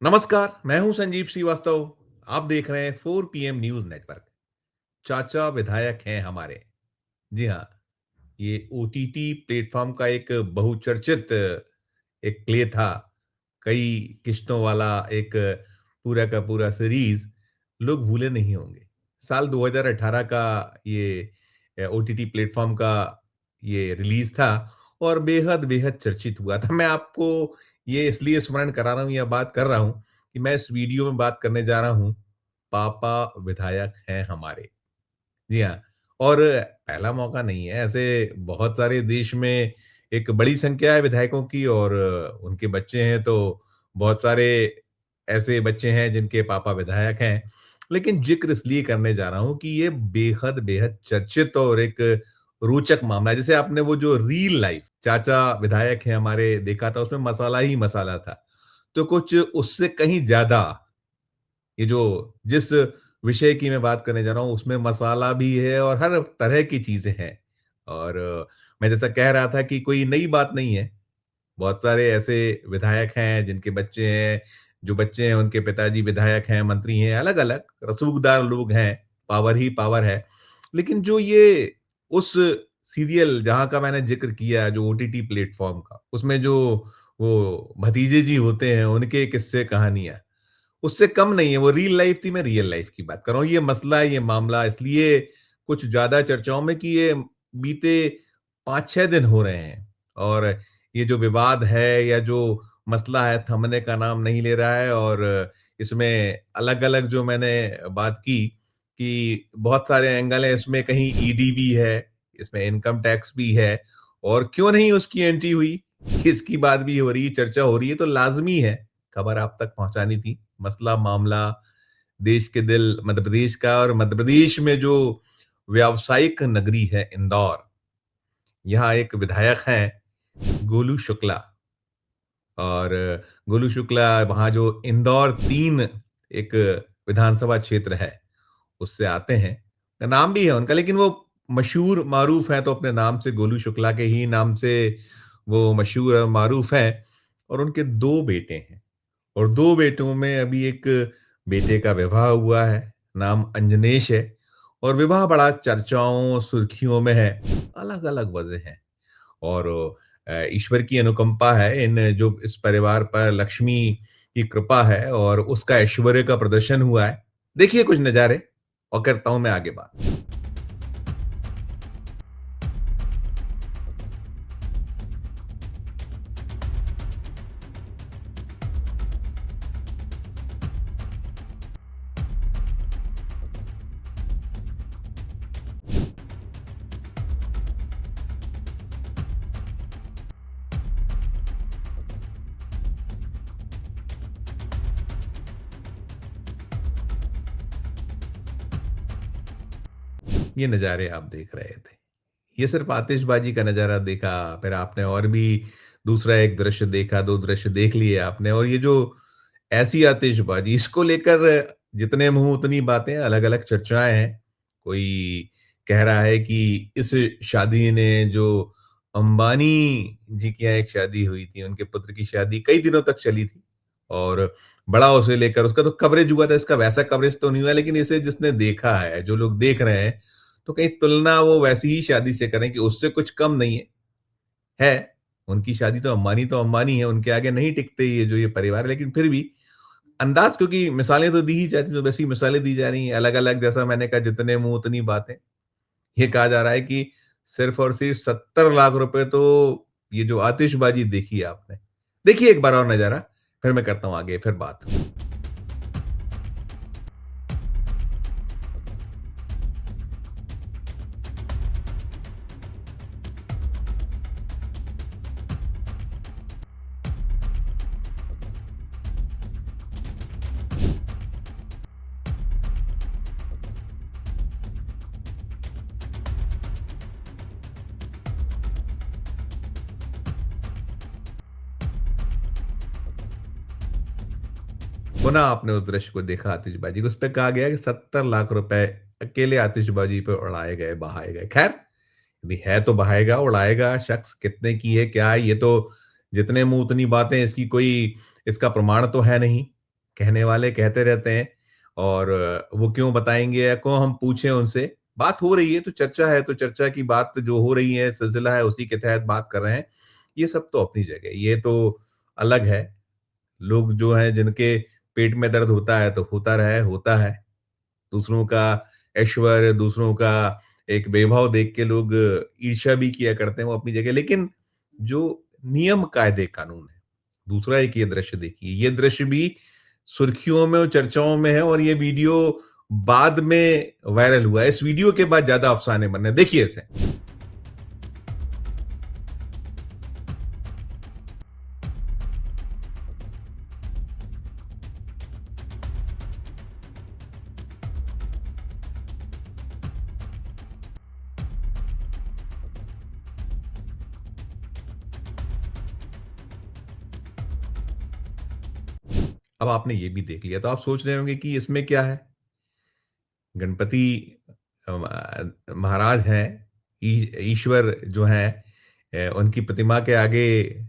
नमस्कार, मैं हूं संजीव श्रीवास्तव। आप देख रहे हैं 4 पीएम न्यूज नेटवर्क। चाचा विधायक हैं हमारे। जी हाँ, ये ओटीटी प्लेटफॉर्म का एक बहुचर्चित एक प्ले था। कई किश्तों वाला एक पूरा का पूरा सीरीज लोग भूले नहीं होंगे। साल 2018 का ये ओटीटी प्लेटफॉर्म का ये रिलीज था और बेहद बेहद चर्चित हुआ था। मैं आपको ये इसलिए स्मरण करा रहा हूँ या बात कर रहा हूँ कि मैं इस वीडियो में बात करने जा रहा हूँ, पापा विधायक हैं हमारे। जी हाँ, और पहला मौका नहीं है, ऐसे बहुत सारे देश में एक बड़ी संख्या है विधायकों की और उनके बच्चे हैं, तो बहुत सारे ऐसे बच्चे हैं जिनके पापा विधायक हैं। लेकिन ज़िक्र इसलिए करने जा रहा हूँ कि ये बेहद-बेहद चर्चित और एक रोचक मामला है। जैसे आपने वो जो रील लाइफ़ चाचा विधायक हैं हमारे देखा था, उसमें मसाला ही मसाला था। तो कुछ उससे कहीं ज़्यादा ये जो जिस विषय की मैं बात करने जा रहा हूँ, उसमें मसाला भी है और हर तरह की चीज़ें हैं। और मैं जैसा कह रहा था कि कोई नई बात नहीं है। बहुत सारे ऐसे विधायक हैं जिनके बच्चे हैं, जो बच्चे हैं उनके पिताजी विधायक हैं, मंत्री हैं, अलग-अलग रसूखदार लोग हैं, पावर ही पावर है। लेकिन जो ये उस सीरियल जहाँ का मैंने ज़िक्र किया, जो ओटीटी प्लेटफ़ॉर्म का, उसमें जो वो भतीजे जी होते हैं, उनके किस्से कहानियाँ, उससे कम नहीं है, वो रियल लाइफ़ थी, मैं रियल लाइफ़ की बात कर रहा हूँ। ये मसला, ये मामला इसलिए कुछ ज़्यादा चर्चाओं में कि ये बीते 5-6 दिन हो रहे हैं और ये जो विवाद है या जो मसला है, थमने का नाम नहीं ले रहा है और इसमें अलग-अलग जो मैंने बात की कि बहुत सारे एंगल हैं, इसमें कहीं ईडी भी है, इसमें इनकम टैक्स भी है और क्यों नहीं उसकी एंट्री हुई, इसकी बात भी हो रही है, चर्चा हो रही है, तो लाज़मी है, खबर आप तक पहुँचानी थी। मसला मामला देश के दिल मध्य प्रदेश का और मध्य प्रदेश में जो व्यावसायिक नगरी है इंदौर, यहाँ एक विधायक हैं गोलू शुक्ला और गोलू शुक्ला वहाँ जो इंदौर 3 एक विधानसभा क्षेत्र है, उससे आते हैं। नाम भी है उनका लेकिन वो मशहूर मारूफ़ हैं तो अपने नाम से गोलू शुक्ला के ही नाम से वो मशहूर और मारूफ़ हैं और उनके 2 बेटे हैं। और 2 बेटों में अभी एक बेटे का विवाह हुआ है, नाम अंजनेश है और विवाह बड़ा चर्चाओं, सुर्खियों में है, अलग-अलग वजह हैं और ईश्वर की अनुकंपा है इन जो इस परिवार पर लक्ष्मी की कृपा है और उसका ऐश्वर्य का प्रदर्शन हुआ है। देखिए कुछ नज़ारे और करता हूँ मैं आगे बात। ये नज़ारे आप देख रहे थे। ये सिर्फ़ आतिशबाज़ी का नज़ारा देखा, फिर आपने और भी दूसरा एक दृश्य देखा, 2 दृश्य देख लिए आपने और ये जो ऐसी आतिशबाज़ी इसको लेकर जितने मुँह उतनी बातें, अलग-अलग चर्चाएँ हैं। कोई कह रहा है कि इस शादी ने जो अंबानी जी के यहाँ एक शादी हुई थी, उनके पुत्र की शादी कई दिनों तक चली थी और बड़ा उसे लेकर उसका तो कवरेज हुआ था, इसका वैसा कवरेज तो नहीं हुआ लेकिन इसे जिसने देखा है, जो लोग देख रहे हैं तो कहीं तुलना वो वैसी ही शादी से करें कि उससे कुछ कम नहीं है। है, उनकी शादी तो अंबानी है, उनके आगे नहीं टिकते ये जो ये परिवार है, लेकिन फिर भी अंदाज़ क्योंकि मिसालें तो दी ही जाती हैं, तो वैसी मिसालें दी जा रही हैं, अलग-अलग जैसा मैंने कहा जितने मुँह उतनी बातें। ये कहा जा रहा है कि सिर्फ़ और सिर्फ़ 70 लाख रुपए तो ये जो आतिशबाज़ी देखी है आपने। देखिए एक बार और नज़ारा, फिर मैं करता हूँ आगे फिर बात। पुनः आपने उस दृश्य को देखा आतिशबाज़ी को, उसपे कहा गया कि 70 लाख रुपए अकेले आतिशबाज़ी पे उड़ाए गए, बहाए गए। ख़ैर, यदि है तो बहाएगा, उड़ाएगा, शख्स कितने की है, क्या है, ये तो जितने मुँह उतनी बातें, इसकी कोई इसका प्रमाण तो है नहीं। कहने वाले कहते रहते हैं और वो क्यों बताएँगे या क्यों हम पूछें उनसे? बात हो रही है, तो चर्चा की बात जो हो रही है, सिलसिला है, उसी के तहत बात कर रहे हैं। ये सब तो अपनी जगह, ये तो अलग है। लोग जो हैं जिनके पेट में दर्द होता है, तो होता रहे, होता है। दूसरों का ऐश्वर्य, दूसरों का एक वैभव देख के लोग ईर्ष्या भी किया करते हैं, वो अपनी जगह। लेकिन जो नियम, कायदे, कानून है, दूसरा एक ये दृश्य देखिए, ये दृश्य भी सुर्खियों में और चर्चाओं में है और ये वीडियो बाद में वायरल हुआ है। इस वीडियो के बाद ज़्यादा अफ़साने बन रहे हैं। देखिए इसे। अब आपने ये भी देख लिया, तो आप सोच रहे होंगे कि इसमें क्या है? गणपति महाराज हैं, ईश्वर जो हैं उनकी प्रतिमा के आगे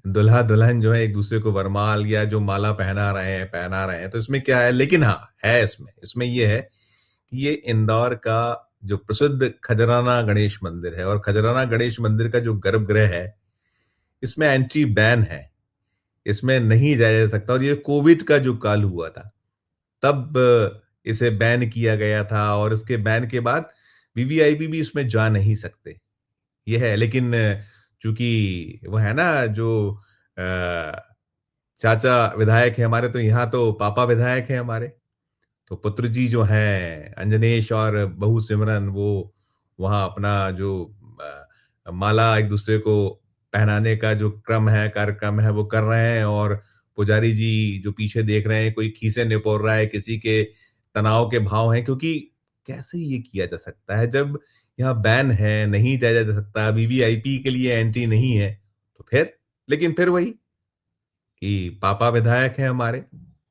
दूल्हा-दुल्हन जो है एक-दूसरे को वरमाल या जो माला पहना रहे हैं, तो इसमें क्या है? लेकिन हाँ, है इसमें ये है कि ये इंदौर का जो प्रसिद्ध खजराना गणेश मंदिर है और खजराना गणेश मंदिर का जो गर्भगृह है, इसमें एंट्री बैन है। इसमें नहीं जाया जा सकता और ये कोविड का जो काल हुआ था, तब इसे बैन किया गया था और उसके बैन के बाद वीवीआईपी भी इसमें जा नहीं सकते। ये है लेकिन चूँकि वो है ना जो अ, चाचा विधायक हैं हमारे, तो यहाँ तो पापा विधायक हैं हमारे। तो पुत्र जी जो हैं अंजनेश और बहू सिमरन, वो वहाँ अपना जो माला एक-दूसरे को पहनाने का जो कार्यक्रम है वो कर रहे हैं और पुजारी जी जो पीछे देख रहे हैं, कोई खीसे निपोड़ रहा है, किसी के तनाव के भाव हैं क्योंकि कैसे ये किया जा सकता है जब यहाँ बैन है, नहीं जाया जा सकता, वीवीआईपी के लिए एंट्री नहीं है, तो फिर? लेकिन फिर वही कि पापा विधायक हैं हमारे,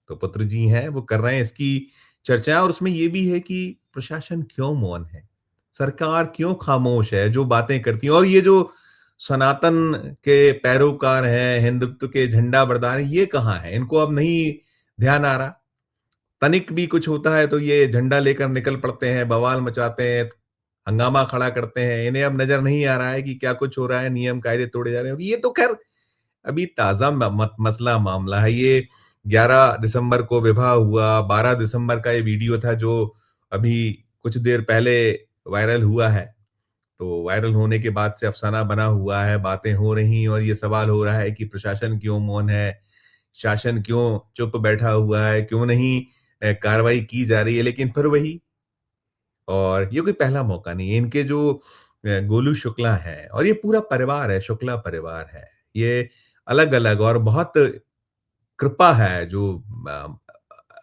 तो पुत्र जी हैं, वो कर रहे हैं इसकी चर्चा और उसमें ये भी है कि प्रशासन क्यों मौन है? सरकार क्यों खामोश है? जो बातें करती है और ये जो सनातन के पैरोकार हैं, हिंदुत्व के झंडा बरदार हैं, ये कहाँ हैं? इनको अब नहीं ध्यान आ रहा। तनिक भी कुछ होता है तो ये झंडा लेकर निकल पड़ते हैं, बवाल मचाते हैं, हंगामा खड़ा करते हैं। इन्हें अब नज़र नहीं आ रहा है कि क्या कुछ हो रहा है, नियम कायदे तोड़े जा रहे हैं और ये तो खैर अभी ताज़ा म मत मसला मामला है। ये 11 दिसंबर को विवाह हुआ, 12 दिसंबर का ये वीडियो था जो अभी कुछ देर पहले वायरल हुआ है। तो वायरल होने के बाद से अफ़साना बना हुआ है, बातें हो रही हैं और ये सवाल हो रहा है कि प्रशासन क्यों मौन है? शासन क्यों चुप बैठा हुआ है? क्यों नहीं कार्रवाई की जा रही है? लेकिन फिर वही और ये कोई पहला मौका नहीं है। इनके जो गोलू शुक्ला हैं और ये पूरा परिवार है, शुक्ला परिवार है। ये अलग-अलग और बहुत कृपा है जो अ,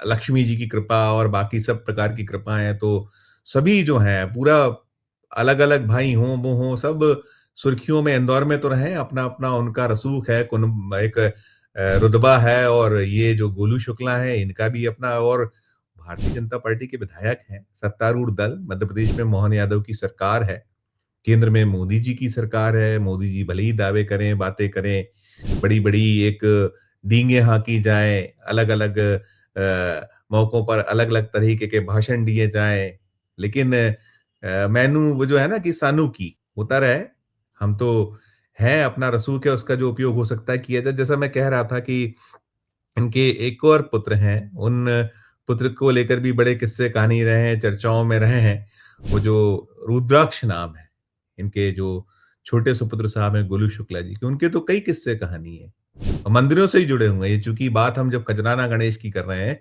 लक्ष्मी जी की कृपा और बाकी सब प्रकार की कृपाएँ हैं, तो सभी जो हैं पूरा अलग-अलग भाई हों, वो हों, सब सुर्खियों में इंदौर में तो रहे हैं, अपना-अपना उनका रसूख है, एक रुतबा है और ये जो गोलू शुक्ला हैं, इनका भी अपना और भारतीय जनता पार्टी के विधायक हैं, सत्तारूढ़ दल, मध्य प्रदेश में मोहन यादव की सरकार है, केंद्र में मोदी जी की सरकार है, मोदी जी भले ही दावे करें, बातें करें, बड़ी-बड़ी एक डींगे हाँकी जाएँ, अलग-अलग मौकों पर अलग-अलग तरीके के भाषण दिए जाएँ। लेकिन मैनू वो जो है ना कि सानू की, होता रहे, हम तो हैं, अपना रसूख है, उसका जो उपयोग हो सकता है किया जाए। जैसा मैं कह रहा था कि इनके एक और पुत्र हैं, उन पुत्र को लेकर भी बड़े किस्से कहानी रहे हैं, चर्चाओं में रहे हैं। वो जो रुद्राक्ष नाम है, इनके जो छोटे सुपुत्र साहब हैं गोलू शुक्ला जी के, उनके तो कई किस्से कहानी है। मंदिरों से ही जुड़े हुए हैं। ये चूँकि बात हम जब खजराना गणेश की कर रहे हैं,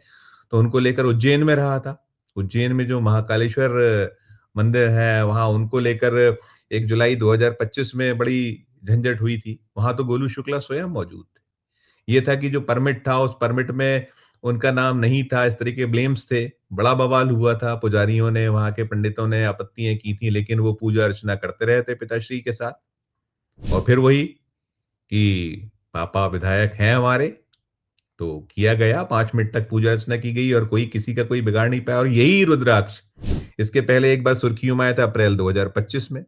तो उनको लेकर उज्जैन में रहा था। उज्जैन में जो महाकालेश्वर मंदिर है, वहाँ उनको लेकर 1 जुलाई 2025 में बड़ी झंझट हुई थी। वहाँ तो गोलू शुक्ला स्वयं मौजूद थे। ये था कि जो परमिट था, उस परमिट में उनका नाम नहीं था, इस तरह के ब्लेम्स थे। बड़ा बवाल हुआ था, पुजारियों ने, वहाँ के पंडितों ने आपत्तियाँ की थी, लेकिन वो पूजा अर्चना करते रहे थे पिताश्री के साथ। और फिर वही कि पापा विधायक हैं हमारे, तो किया गया 5 मिनट तक पूजा अर्चना की गई और कोई किसी का कोई बिगाड़ नहीं पाया और यही रुद्राक्ष इसके पहले एक बार सुर्खियों में आया था अप्रैल 2025 में,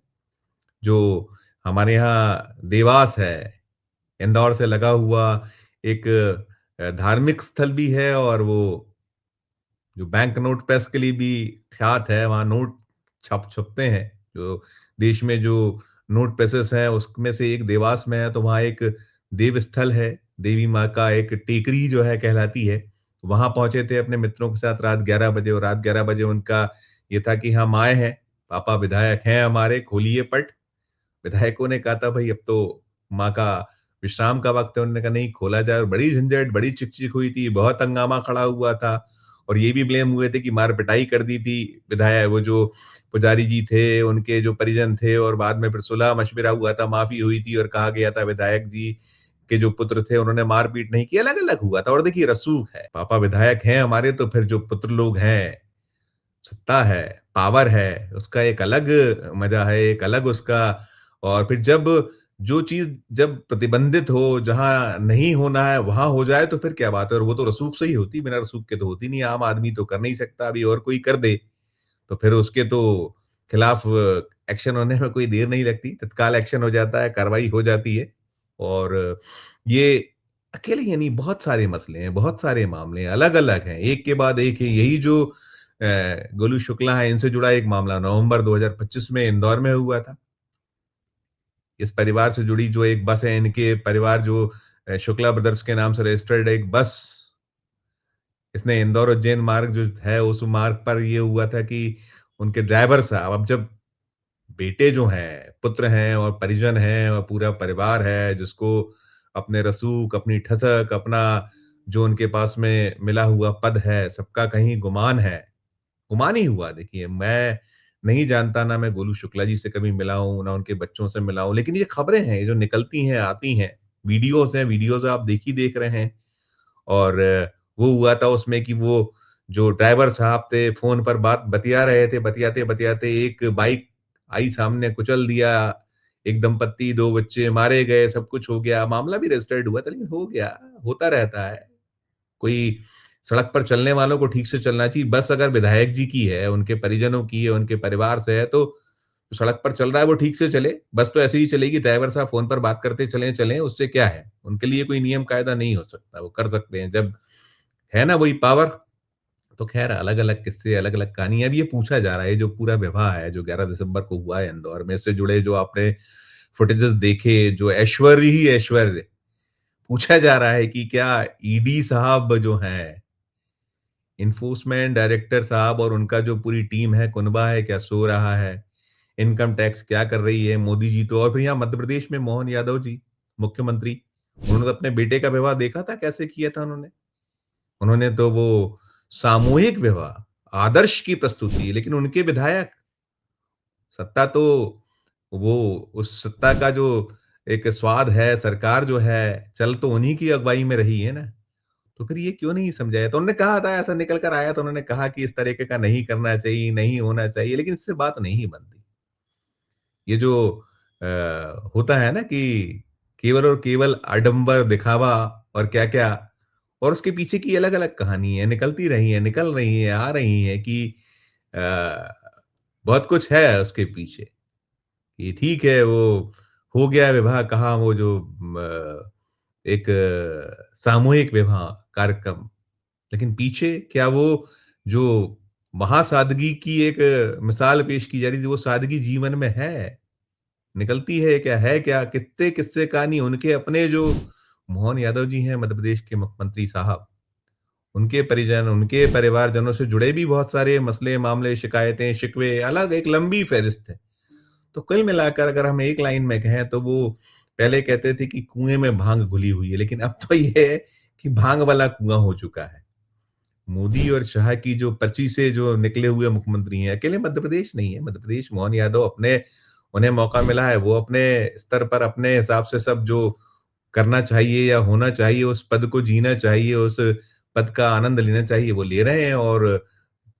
जो हमारे यहाँ देवास है, इंदौर से लगा हुआ एक धार्मिक स्थल भी है और वो जो बैंक नोट प्रेस के लिए भी ख्यात है, वहाँ नोट छपते हैं। जो देश में जो नोट प्रेसेस हैं, उसमें से एक देवास में है, तो वहाँ एक देव स्थल है, देवी माँ का एक टेकरी जो है कहलाती है। वहाँ पहुँचे थे अपने मित्रों के साथ रात 11 बजे, और रात 11 बजे उनका ये था कि हम आए हैं, पापा विधायक हैं हमारे, खोलिए पट। विधायकों ने कहा था, भई अब तो माँ का विश्राम का वक़्त है। उन्होंने कहा नहीं, खोला जाए, और बड़ी झंझट, बड़ी चिक-चिक हुई थी, बहुत हंगामा खड़ा हुआ था, और ये भी ब्लेम हुए थे कि मार-पिटाई कर दी थी वो जो पुजारी जी थे, उनके जो परिजन थे, और बाद में फिर सुलह-मशविरा हुआ था, माफ़ी हुई थी, और कहा गया था विधायक जी के जो पुत्र थे उन्होंने मार-पीट नहीं की, अलग-अलग हुआ था। और देखिए रसूख है, पापा विधायक हैं हमारे, तो फिर जो पुत्र लोग हैं, सत्ता है, पावर है, उसका एक अलग मज़ा है, एक अलग उसका। और फिर जब जो चीज़ जब प्रतिबंधित हो, जहाँ नहीं होना है, वहाँ हो जाए, तो फिर क्या बात है। और वो तो रसूख से ही होती है, बिना रसूख के तो होती नहीं है। आम आदमी तो कर नहीं सकता, अभी और कोई कर दे, तो फिर उसके तो खिलाफ एक्शन होने में कोई देर नहीं लगती, तत्काल एक्शन हो जाता है, कार्रवाई हो जाती है। और ये अकेले ही नहीं, बहुत सारे मसले हैं, बहुत सारे मामले हैं, अलग-अलग हैं, एक के बाद एक है। यही जो गोलू शुक्ला हैं, इनसे जुड़ा एक मामला नवंबर 2025 में इंदौर में हुआ था। इस परिवार से जुड़ी जो एक बस है, इनके परिवार जो शुक्ला ब्रदर्स के नाम से रजिस्टर्ड एक बस, इसने इंदौर उज्जैन मार्ग जो है, उस मार्ग पर ये हुआ था कि उनके ड्राइवर साहब, अब जब बेटे जो हैं, पुत्र हैं और परिजन हैं और पूरा परिवार है, जिसको अपने रसूख, अपनी ठसक, अपना जो उनके पास में मिला हुआ पद है, सबका कहीं गुमान है। गुमान ही हुआ। देखिए, मैं नहीं जानता, ना मैं गोलू शुक्ला जी से कभी मिला हूँ, ना उनके बच्चों से मिला हूँ, लेकिन ये खबरें हैं, ये जो निकलती हैं, आती हैं, वीडियोज़ हैं, वीडियोज़ आप देख ही देख रहे हैं। और वो हुआ था उसमें कि वो जो ड्राइवर साहब थे, फ़ोन पर बात बतिया रहे थे, बतियाते-बतियाते एक बाइक आई सामने, कुचल दिया। एक दंपत्ति, 2 बच्चे मारे गए, सब कुछ हो गया। मामला भी रजिस्टर्ड हुआ था, लेकिन हो गया, होता रहता है। कोई सड़क पर चलने वालों को ठीक से चलना चाहिए। बस अगर विधायक जी की है, उनके परिजनों की है, उनके परिवार से है, तो जो सड़क पर चल रहा है वो ठीक से चले। बस तो ऐसे ही चलेगी, ड्राइवर साहब फ़ोन पर बात करते चलें, उससे क्या है? उनके लिए कोई नियम कायदा नहीं हो सकता, वो कर सकते हैं। जब है ना वही पावर, तो ख़ैर अलग-अलग किस्से, अलग-अलग कहानी। अब ये पूछा जा रहा है, ये जो पूरा विवाह है, जो 11 दिसंबर को हुआ है इंदौर में, इससे जुड़े जो आपने फुटेजेस देखे, जो ऐश्वर्य ही ऐश्वर्य, पूछा जा रहा है कि क्या ईडी साहब जो हैं, एनफोर्समेंट डायरेक्टर साहब और उनका जो पूरी टीम है, कुनबा है, क्या सो रहा है? इनकम टैक्स क्या कर रही है? मोदी जी तो, और फिर यहाँ मध्य प्रदेश में मोहन यादव जी, मुख्यमंत्री, उन्होंने तो अपने बेटे का विवाह देखा था कैसे किया था उन्होंने? उन्होंने तो वो सामूहिक विवाह, आदर्श की प्रस्तुति, लेकिन उनके विधायक, सत्ता तो वो उस सत्ता का जो एक स्वाद है, सरकार जो है, चल तो उन्हीं की अगुवाई में रही है ना। तो फिर ये क्यों नहीं समझाया? तो उन्होंने कहा था, ऐसा निकल कर आया, तो उन्होंने कहा कि इस तरीके का नहीं करना चाहिए, नहीं होना चाहिए, लेकिन इससे बात नहीं बनती। ये जो होता है ना कि केवल और केवल आडंबर, दिखावा और क्या-क्या, और उसके पीछे की अलग-अलग कहानी है, निकलती रही है, निकल रही है, आ रही है कि अ, बहुत कुछ है उसके पीछे। कि ठीक है, वो हो गया विवाह, कहाँ वो जो एक सामूहिक विवाह कार्यक्रम, लेकिन पीछे क्या वो जो महासादगी की एक मिसाल पेश की जा रही थी, वो सादगी जीवन में है? निकलती है क्या? है क्या? कित्ते किस्से कहानी उनके अपने जो मोहन यादव जी हैं मध्य प्रदेश के मुख्यमंत्री साहब, उनके परिजन, उनके परिवारजनों से जुड़े भी बहुत सारे मसले, मामले, शिकायतें, शिकवे, अलग एक लंबी फ़हरिस्त है। तो कुल मिलाकर अगर हम एक लाइन में कहें, तो वो पहले कहते थे कि कुएँ में भांग घुली हुई है, लेकिन अब तो ये है कि भांग वाला कुआँ हो चुका है। मोदी और शाह की जो पर्ची से जो निकले हुए मुख्यमंत्री हैं, अकेले मध्य प्रदेश नहीं है, मध्य प्रदेश मोहन यादव अपने, उन्हें मौका मिला है, वो अपने स्तर पर अपने हिसाब से सब जो करना चाहिए या होना चाहिए, उस पद को जीना चाहिए, उस पद का आनंद लेना चाहिए, वो ले रहे हैं। और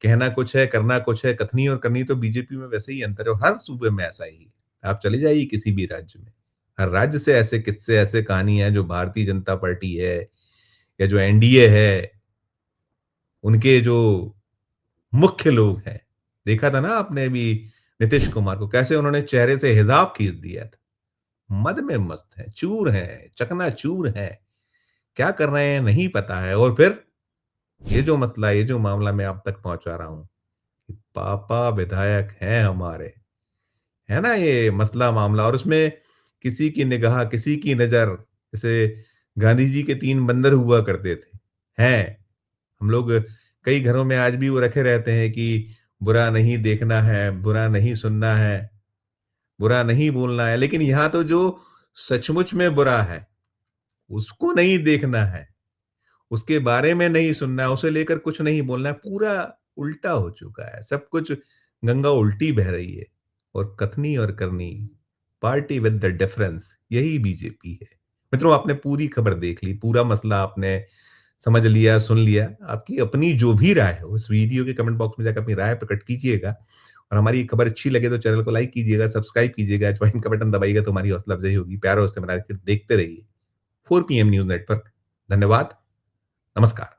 कहना कुछ है, करना कुछ है, कथनी और करनी तो बीजेपी में वैसे ही अंतर है, और हर सूबे में ऐसा ही है। आप चले जाइए किसी भी राज्य में, हर राज्य से ऐसे किस्से, ऐसे कहानी है, जो भारतीय जनता पार्टी है या जो एनडीए है, उनके जो मुख्य लोग हैं, देखा था ना आपने अभी नीतीश कुमार को, कैसे उन्होंने चेहरे से हिजाब खींच दिया था। मद में मस्त हैं, चूर हैं, चकनाचूर हैं, क्या कर रहे हैं नहीं पता है। और फिर ये जो मसला, ये जो मामला मैं आप तक पहुँचा रहा हूँ, कि पापा विधायक हैं हमारे, है ना ये मसला मामला और उसमें किसी की निगाह, किसी की नज़र, जैसे गांधी जी के 3 बंदर हुआ करते थे, हैं। हम लोग कई घरों में आज भी वो रखे रहते हैं कि बुरा नहीं देखना है, बुरा नहीं सुनना है, बुरा नहीं बोलना है, लेकिन यहाँ तो जो सचमुच में बुरा है, उसको नहीं देखना है, उसके बारे में नहीं सुनना है, उसे लेकर कुछ नहीं बोलना है, पूरा उल्टा हो चुका है। सब कुछ गंगा उल्टी बह रही है और कथनी और करनी, पार्टी विद द डिफरेंस, यही बीजेपी है। मित्रों, आपने पूरी खबर देख ली, पूरा मसला आपने समझ लिया, सुन लिया। आपकी अपनी जो भी राय है, उस वीडियो के कमेंट बॉक्स में जाकर अपनी राय प्रकट कीजिएगा और हमारी ये खबर अच्छी लगे तो चैनल को लाइक कीजिएगा, सब्सक्राइब कीजिएगा, ज्वाइन का बटन दबाइएगा तो हमारी हौसला अफ़ज़ाई होगी। प्यार और उससे बनाए रखिए, देखते रहिए 4 पीएम न्यूज़ नेटवर्क। धन्यवाद, नमस्कार।